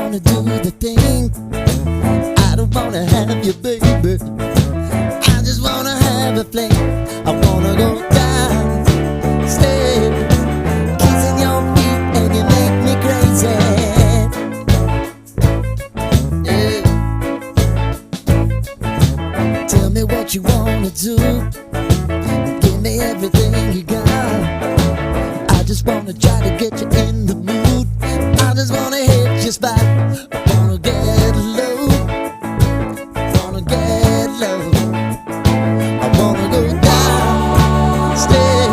wanna do the thing. I don't wanna have you, baby. I just wanna have a fling. I wanna go down, stay, kissing your feet, and you make me crazy. Yeah. Tell me what you wanna do. Give me everything you got. I just wanna try to get you in the mood. I just wanna hit your spot. I wanna get low, wanna get low. I wanna go down, stay,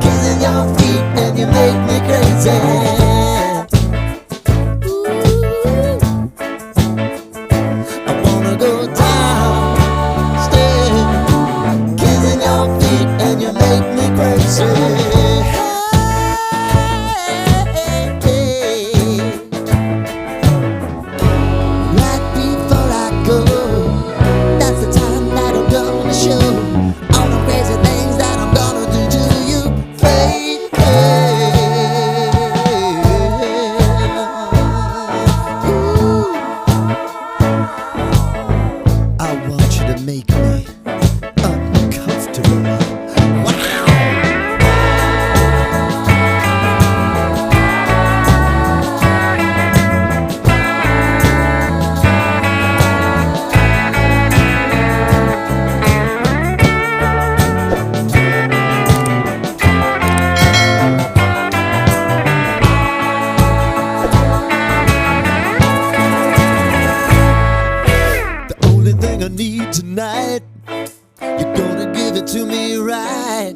kissing your feet, and you make me crazy. Ooh. I wanna go down, stay, kissing your feet, and you make me crazy. Make me uncomfortable. Wow. The only thing I need tonight, you're gonna give it to me right.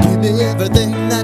Give me everything that